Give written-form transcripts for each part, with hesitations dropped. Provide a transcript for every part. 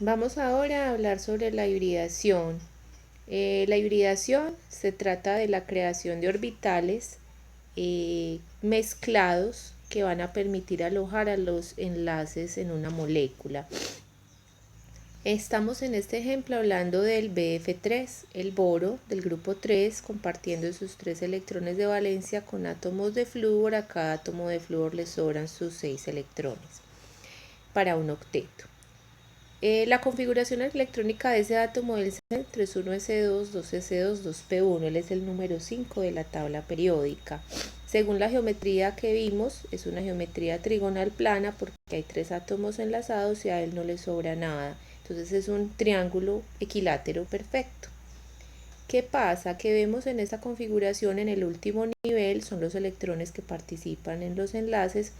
Vamos ahora a hablar sobre la hibridación. La hibridación se trata de la creación de orbitales mezclados que van a permitir alojar a los enlaces en una molécula. Estamos en este ejemplo hablando del BF3, el boro del grupo 3, compartiendo sus 3 electrones de valencia con átomos de flúor. A cada átomo de flúor le sobran sus 6 electrones para un octeto. La configuración electrónica de ese átomo del centro es 1s2, 2s2, 2p1. Él es el número 5 de la tabla periódica. Según la geometría que vimos, es una geometría trigonal plana porque hay 3 átomos enlazados y a él no le sobra nada. Entonces es un triángulo equilátero perfecto. ¿Qué pasa? Que vemos en esta configuración en el último nivel son los electrones que participan en los enlaces,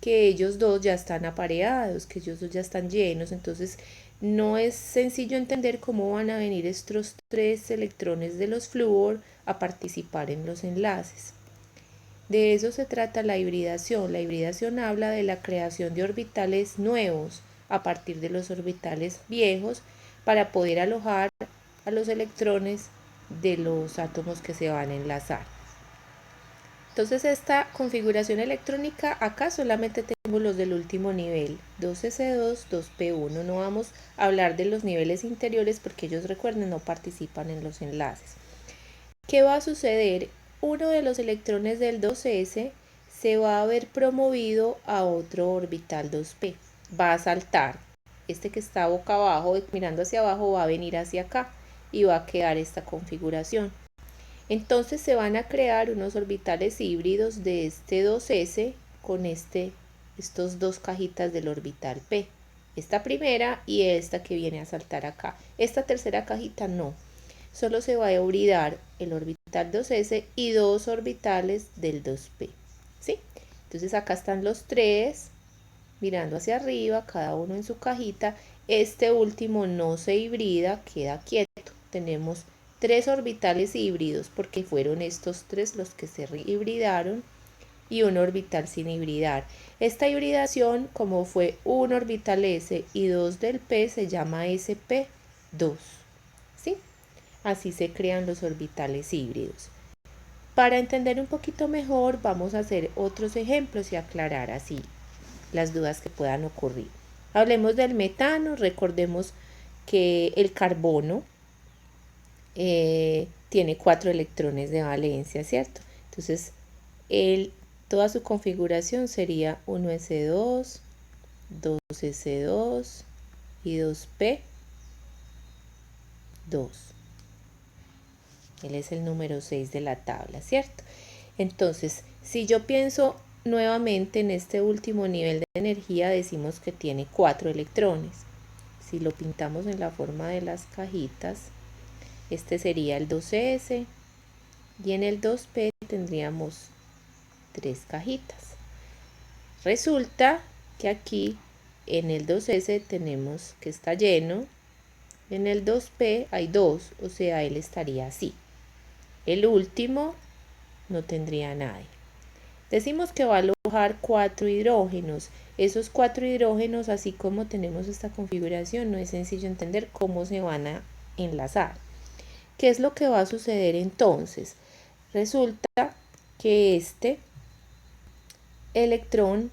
que ellos dos ya están apareados, que ellos dos ya están llenos. Entonces no es sencillo entender cómo van a venir estos 3 electrones de los flúor a participar en los enlaces. De eso se trata la hibridación. La hibridación habla de la creación de orbitales nuevos a partir de los orbitales viejos para poder alojar a los electrones de los átomos que se van a enlazar. Entonces esta configuración electrónica, acá solamente tengo los del último nivel, 2s2, 2p1. No vamos a hablar de los niveles interiores porque ellos, recuerden, no participan en los enlaces. ¿Qué va a suceder? Uno de los electrones del 2s se va a ver promovido a otro orbital 2p. Va a saltar. Este que está boca abajo, mirando hacia abajo, va a venir hacia acá y va a quedar esta configuración. Entonces se van a crear unos orbitales híbridos de este 2s con estos dos cajitas del orbital p. Esta primera y esta que viene a saltar acá. Esta tercera cajita no. Solo se va a hibridar el orbital 2s y 2 orbitales del 2p. ¿Sí? Entonces acá están los 3 mirando hacia arriba, cada uno en su cajita. Este último no se hibrida, queda quieto. Tenemos 3 orbitales híbridos porque fueron estos 3 los que se hibridaron y un orbital sin hibridar. Esta hibridación, como fue un orbital s y 2 del p, se llama sp2. ¿Sí? Así se crean los orbitales híbridos. Para entender un poquito mejor, vamos a hacer otros ejemplos y aclarar así las dudas que puedan ocurrir. Hablemos del metano. Recordemos que el carbono tiene 4 electrones de valencia, ¿cierto? Entonces, toda su configuración sería 1s2, 2s2 y 2p2. Él es el número 6 de la tabla, ¿cierto? Entonces, si yo pienso nuevamente en este último nivel de energía, decimos que tiene 4 electrones. Si lo pintamos en la forma de las cajitas, este sería el 2s y en el 2p tendríamos 3 cajitas. Resulta que aquí en el 2s tenemos que está lleno, en el 2p hay 2, o sea, él estaría así. El último no tendría nadie. Decimos que va a alojar 4 hidrógenos. Esos 4 hidrógenos, así como tenemos esta configuración, no es sencillo entender cómo se van a enlazar. ¿Qué es lo que va a suceder entonces? Resulta que este electrón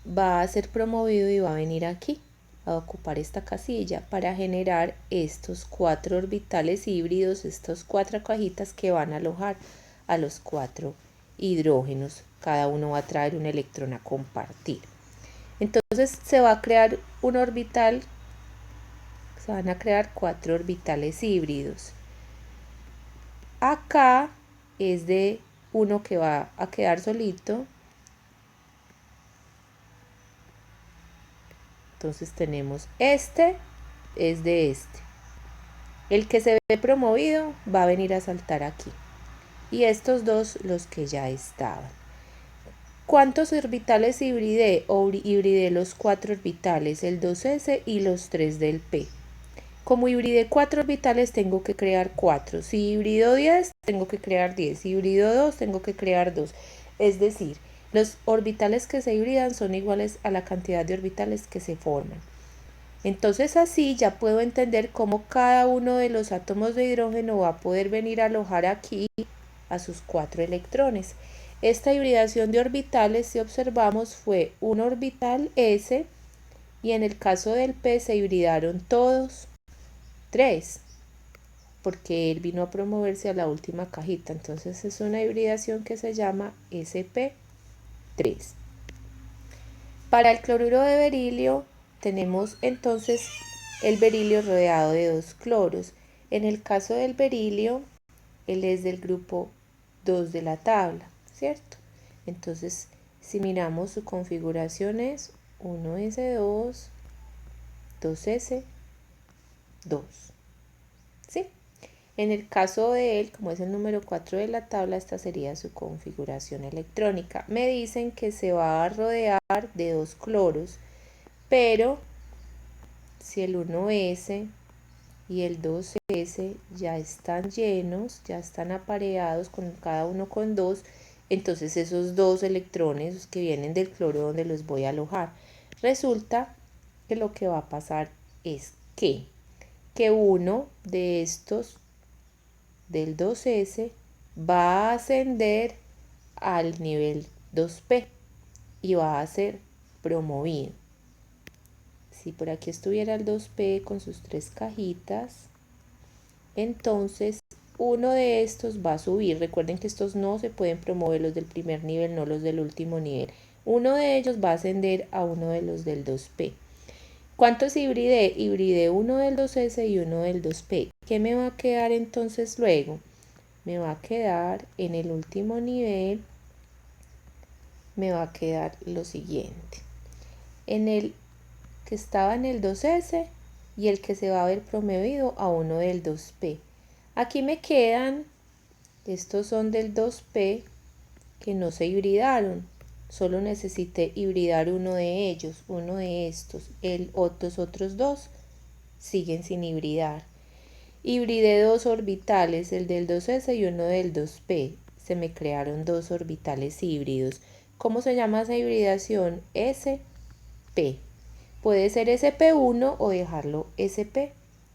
va a ser promovido y va a venir aquí a ocupar esta casilla para generar estos 4 orbitales híbridos, estas 4 cajitas que van a alojar a los 4 hidrógenos. Cada uno va a traer un electrón a compartir. Entonces se va a crear un orbital, se van a crear 4 orbitales híbridos. Acá es de uno que va a quedar solito. Entonces tenemos este es de este. El que se ve promovido va a venir a saltar aquí. Y estos dos los que ya estaban. ¿Cuántos orbitales hibridé? Hibridé los 4 orbitales, el 2s y los 3 del p. Como hibridé 4 orbitales tengo que crear 4. Si hibrido 10 tengo que crear 10. Si hibrido 2 tengo que crear 2. Es decir, los orbitales que se hibridan son iguales a la cantidad de orbitales que se forman. Entonces así ya puedo entender cómo cada uno de los átomos de hidrógeno va a poder venir a alojar aquí a sus 4 electrones. Esta hibridación de orbitales, si observamos, fue un orbital S y en el caso del P se hibridaron todos 3, porque él vino a promoverse a la última cajita. Entonces es una hibridación que se llama sp3. Para el cloruro de berilio tenemos entonces el berilio rodeado de 2 cloros. En el caso del berilio, él es del grupo 2 de la tabla, ¿cierto? Entonces, si miramos su configuración es 1s2, 2s2, ¿sí? En el caso de él, como es el número 4 de la tabla, esta sería su configuración electrónica. Me dicen que se va a rodear de 2 cloros, pero si el 1s y el 2s ya están llenos, ya están apareados con cada uno con 2, entonces esos 2 electrones que vienen del cloro donde los voy a alojar, resulta que lo que va a pasar es que uno de estos del 2s va a ascender al nivel 2p y va a ser promovido. Si por aquí estuviera el 2p con sus 3 cajitas, entonces uno de estos va a subir. Recuerden que estos no se pueden promover, los del primer nivel, no los del último nivel. Uno de ellos va a ascender a uno de los del 2p. ¿Cuántos hibridé? Hibridé uno del 2s y uno del 2p. ¿Qué me va a quedar entonces luego? Me va a quedar en el último nivel, me va a quedar lo siguiente. En el que estaba en el 2s y el que se va a ver promovido a uno del 2p. Aquí me quedan, estos son del 2p que no se hibridaron. Solo necesité hibridar uno de ellos, uno de estos. Los otros 2 siguen sin hibridar. Hibridé 2 orbitales, el del 2s y uno del 2p. Se me crearon 2 orbitales híbridos. ¿Cómo se llama esa hibridación? sp. Puede ser sp1 o dejarlo sp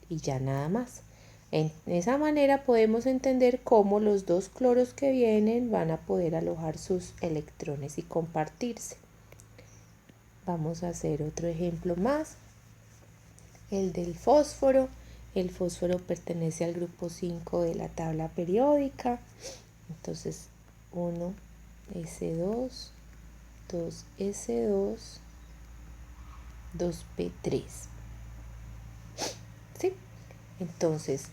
y ya nada más. En esa manera podemos entender cómo los 2 cloros que vienen van a poder alojar sus electrones y compartirse. Vamos a hacer otro ejemplo más. El del fósforo. El fósforo pertenece al grupo 5 de la tabla periódica. Entonces 1s2, 2s2, 2p3. ¿Sí? Entonces,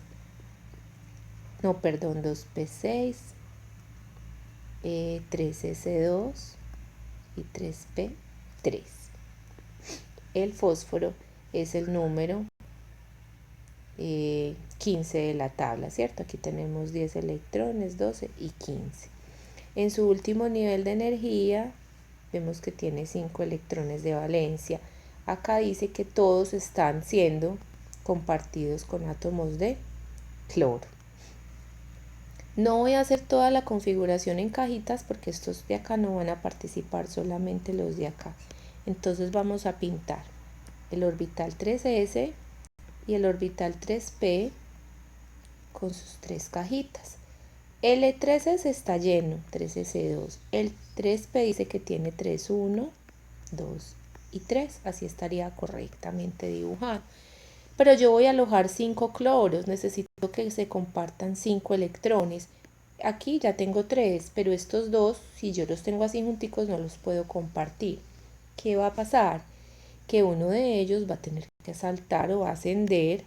no, perdón, 2p6, 3s2 y 3p3. El fósforo es el número 15 de la tabla, ¿cierto? Aquí tenemos 10 electrones, 12 y 15. En su último nivel de energía, vemos que tiene 5 electrones de valencia. Acá dice que todos están siendo compartidos con átomos de cloro. No voy a hacer toda la configuración en cajitas porque estos de acá no van a participar, solamente los de acá. Entonces vamos a pintar el orbital 3s y el orbital 3p con sus 3 cajitas. El 3s está lleno, 3s2. El 3p dice que tiene 3, 1, 2 y 3. Así estaría correctamente dibujado. Pero yo voy a alojar 5 cloros, necesito que se compartan 5 electrones. Aquí ya tengo 3, pero estos 2, si yo los tengo así junticos, no los puedo compartir. ¿Qué va a pasar? Que uno de ellos va a tener que saltar o ascender,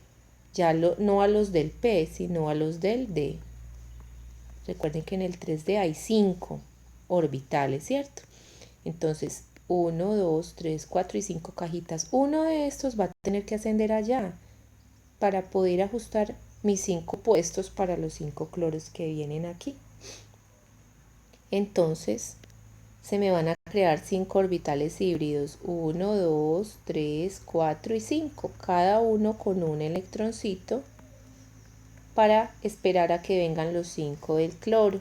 ya no a los del P, sino a los del D. Recuerden que en el 3D hay 5 orbitales, ¿cierto? Entonces, 1, 2, 3, 4 y 5 cajitas. Uno de estos va a tener que ascender allá para poder ajustar mis 5 puestos para los 5 cloros que vienen aquí. Entonces, se me van a crear 5 orbitales híbridos. 1, 2, 3, 4 y 5. Cada uno con un electroncito para esperar a que vengan los 5 del cloro.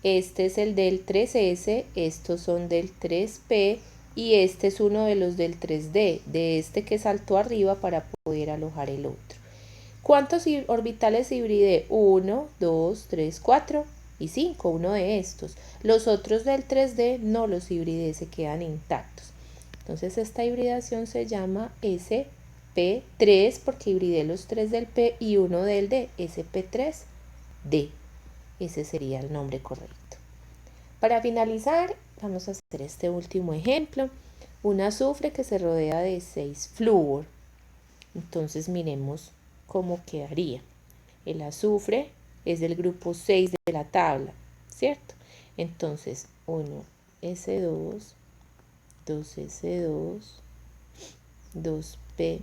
Este es el del 3s, estos son del 3p y este es uno de los del 3D, de este que saltó arriba para poder alojar el otro. ¿Cuántos orbitales hibridé? 1, 2, 3, 4 y 5, uno de estos. Los otros del 3D no los hibridé, se quedan intactos. Entonces esta hibridación se llama SP3 porque hibridé los 3 del P y uno del D, SP3D. Ese sería el nombre correcto. Para finalizar, vamos a hacer este último ejemplo. Un azufre que se rodea de 6 flúor. Entonces miremos cómo quedaría. El azufre es del grupo 6 de la tabla, ¿cierto? Entonces 1S2, 2S2, 2P6,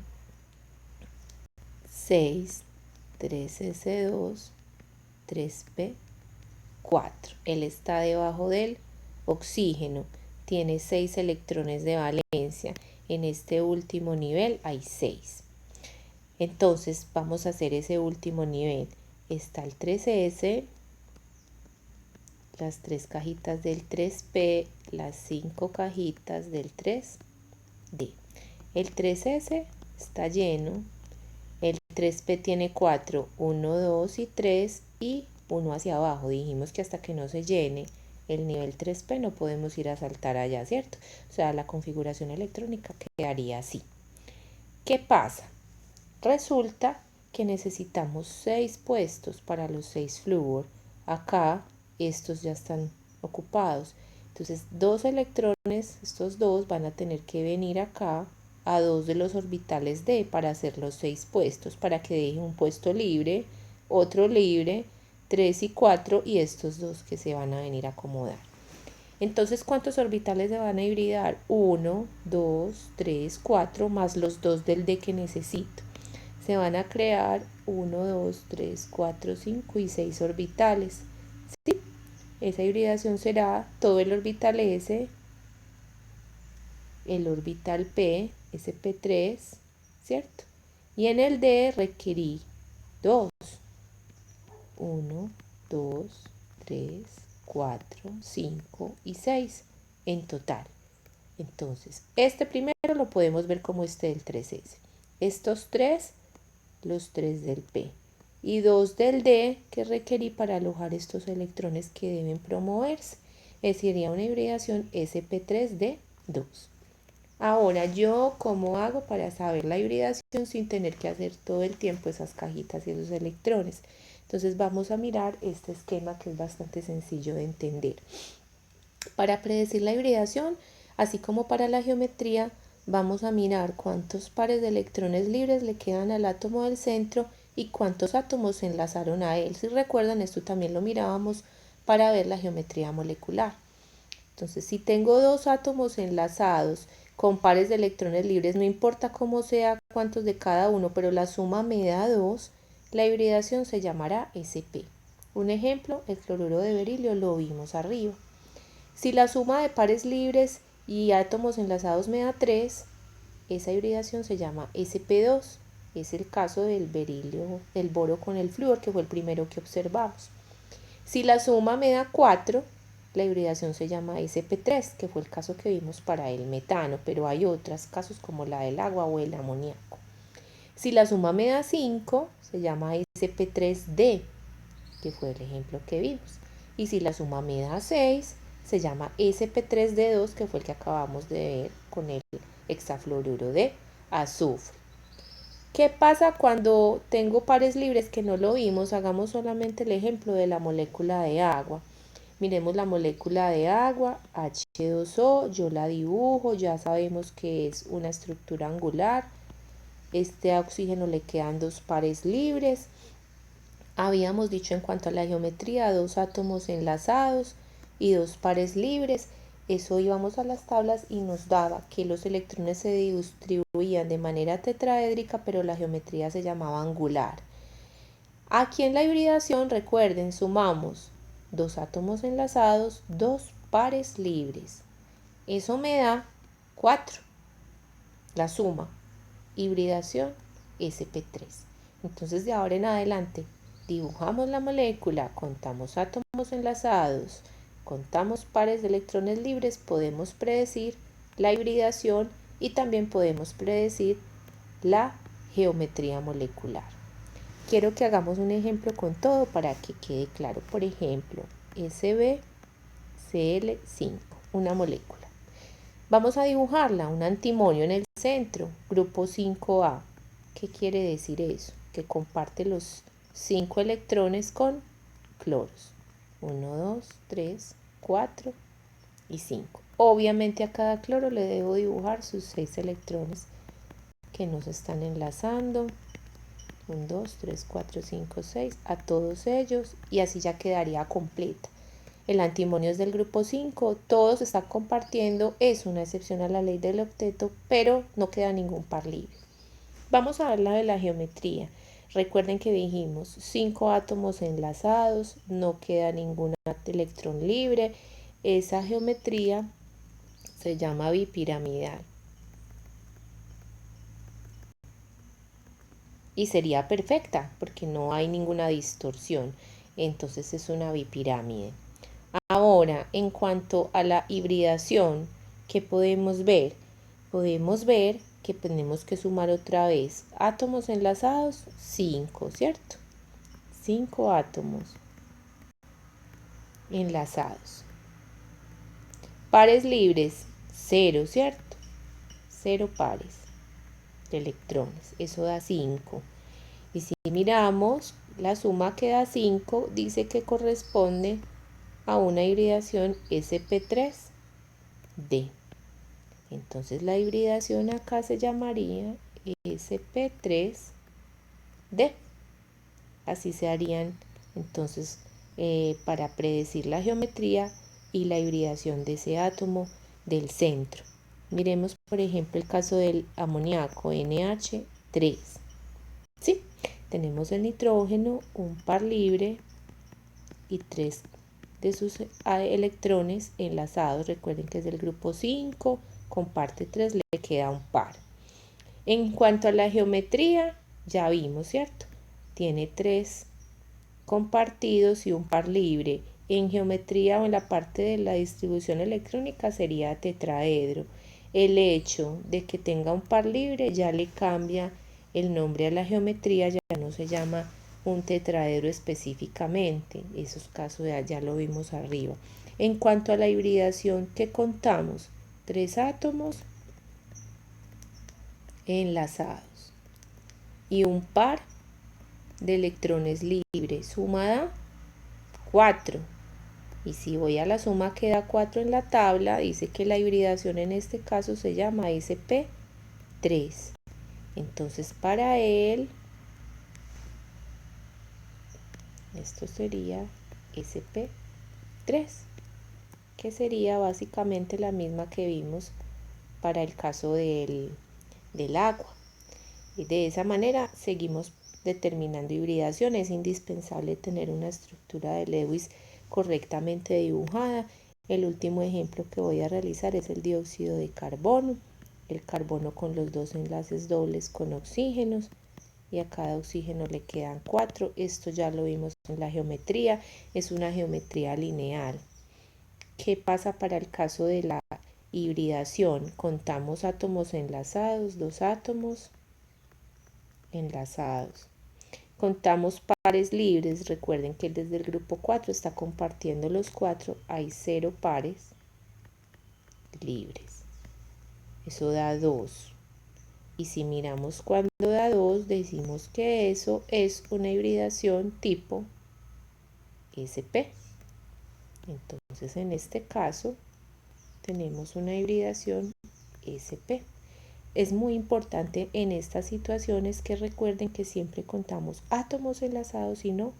3S2, 3P4. Él está debajo del oxígeno, tiene 6 electrones de valencia. En este último nivel hay 6. Entonces vamos a hacer ese último nivel. Está el 3S, las 3 cajitas del 3P, las 5 cajitas del 3D. El 3S está lleno, el 3P tiene 4, 1, 2 y 3 y 1 hacia abajo. Dijimos que hasta que no se llene el nivel 3P no podemos ir a saltar allá, ¿cierto? O sea, la configuración electrónica quedaría así. ¿Qué pasa? Resulta que necesitamos 6 puestos para los 6 flúor. Acá estos ya están ocupados. Entonces 2 electrones, estos dos van a tener que venir acá a 2 de los orbitales D para hacer los 6 puestos, para que deje un puesto libre, otro libre, 3 y 4 y estos dos que se van a venir a acomodar. Entonces, ¿cuántos orbitales se van a hibridar? 1, 2, 3, 4 más los 2 del D que necesito. Se van a crear 1, 2, 3, 4, 5 y 6 orbitales. ¿Sí? Esa hibridación será todo el orbital S, el orbital P, SP3, ¿cierto? Y en el D requerí 2. 1, 2, 3, 4, 5 y 6 en total. Entonces, este primero lo podemos ver como este del 3S. Estos 3, los 3 del P. Y 2 del D que requerí para alojar estos electrones que deben promoverse. Sería una hibridación SP3D2. Ahora, ¿yo cómo hago para saber la hibridación sin tener que hacer todo el tiempo esas cajitas y esos electrones? Entonces vamos a mirar este esquema que es bastante sencillo de entender. Para predecir la hibridación, así como para la geometría, vamos a mirar cuántos pares de electrones libres le quedan al átomo del centro y cuántos átomos se enlazaron a él. Si recuerdan, esto también lo mirábamos para ver la geometría molecular. Entonces, si tengo 2 átomos enlazados con pares de electrones libres, no importa cómo sea, cuántos de cada uno, pero la suma me da 2, la hibridación se llamará SP. Un ejemplo, el cloruro de berilio lo vimos arriba. Si la suma de pares libres y átomos enlazados me da 3, esa hibridación se llama SP2. Es el caso del berilio, del boro con el flúor, que fue el primero que observamos. Si la suma me da 4, la hibridación se llama SP3, que fue el caso que vimos para el metano, pero hay otros casos como la del agua o el amoníaco. Si la suma me da 5, se llama SP3D, que fue el ejemplo que vimos. Y si la suma me da 6, se llama SP3D2, que fue el que acabamos de ver con el hexafluoruro de azufre. ¿Qué pasa cuando tengo pares libres que no lo vimos? Hagamos solamente el ejemplo de la molécula de agua. Miremos la molécula de agua, H2O, yo la dibujo, ya sabemos que es una estructura angular. Este oxígeno le quedan 2 pares libres. Habíamos dicho en cuanto a la geometría, 2 átomos enlazados y 2 pares libres. Eso íbamos a las tablas y nos daba que los electrones se distribuían de manera tetraédrica, pero la geometría se llamaba angular. Aquí en la hibridación, recuerden, sumamos 2 átomos enlazados, 2 pares libres. Eso me da 4. La suma, hibridación SP3. Entonces de ahora en adelante dibujamos la molécula, contamos átomos enlazados, contamos pares de electrones libres, podemos predecir la hibridación y también podemos predecir la geometría molecular. Quiero que hagamos un ejemplo con todo para que quede claro. Por ejemplo, SbCl5, una molécula. Vamos a dibujarla, un antimonio en el centro, grupo 5A. ¿Qué quiere decir eso? Que comparte los 5 electrones con cloros. 1, 2, 3, 4 y 5. Obviamente a cada cloro le debo dibujar sus 6 electrones que nos están enlazando. 1, 2, 3, 4, 5, 6 a todos ellos y así ya quedaría completa. El antimonio es del grupo 5, todos están compartiendo, es una excepción a la ley del octeto, pero no queda ningún par libre. Vamos a ver la de la geometría. Recuerden que dijimos 5 átomos enlazados, no queda ningún electrón libre. Esa geometría se llama bipiramidal. Y sería perfecta porque no hay ninguna distorsión. Entonces es una bipirámide. Ahora, en cuanto a la hibridación, ¿qué podemos ver? Podemos ver que tenemos que sumar otra vez átomos enlazados, 5, ¿cierto? 5 átomos enlazados. Pares libres, 0, ¿cierto? 0 pares de electrones, eso da 5. Y si miramos, la suma que da 5 dice que corresponde a una hibridación sp3d. Entonces la hibridación acá se llamaría sp3d. Así se harían entonces para predecir la geometría y la hibridación de ese átomo del centro. Miremos por ejemplo el caso del amoníaco NH3. ¿Sí? Tenemos el nitrógeno, un par libre y 3 de sus electrones enlazados. Recuerden que es del grupo 5, comparte 3, le queda un par. En cuanto a la geometría, ya vimos, ¿cierto? Tiene 3 compartidos y un par libre. En geometría o en la parte de la distribución electrónica sería tetraedro. El hecho de que tenga un par libre ya le cambia el nombre a la geometría, ya no se llama un tetraedro específicamente. Esos casos ya lo vimos arriba. En cuanto a la hibridación, ¿qué contamos? 3 átomos enlazados y un par de electrones libres. Suma da 4. Y si voy a la suma que da 4 en la tabla, dice que la hibridación en este caso se llama sp3. Entonces para él, esto sería sp3, que sería básicamente la misma que vimos para el caso del agua. Y de esa manera seguimos determinando hibridación. Es indispensable tener una estructura de Lewis correctamente dibujada. El último ejemplo que voy a realizar es el dióxido de carbono. El carbono con los 2 enlaces dobles con oxígenos. Y a cada oxígeno le quedan 4. Esto ya lo vimos en la geometría. Es una geometría lineal. ¿Qué pasa para el caso de la hibridación? Contamos átomos enlazados, 2 átomos enlazados. Contamos pares libres. Recuerden que desde el grupo 4 está compartiendo los 4. Hay 0 pares libres. Eso da 2. Y si miramos cuando da 2, decimos que eso es una hibridación tipo sp. Entonces en este caso tenemos una hibridación sp. Es muy importante en estas situaciones que recuerden que siempre contamos átomos enlazados y no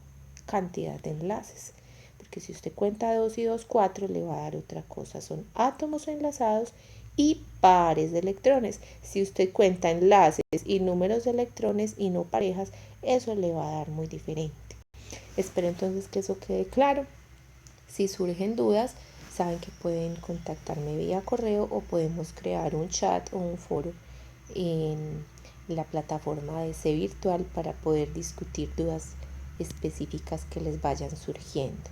cantidad de enlaces. Porque si usted cuenta 2 y 2, 4, le va a dar otra cosa. Son átomos enlazados y pares de electrones. Si usted cuenta enlaces y números de electrones y no parejas, eso le va a dar muy diferente. Espero entonces que eso quede claro. Si surgen dudas, saben que pueden contactarme vía correo o podemos crear un chat o un foro en la plataforma de C Virtual para poder discutir dudas específicas que les vayan surgiendo.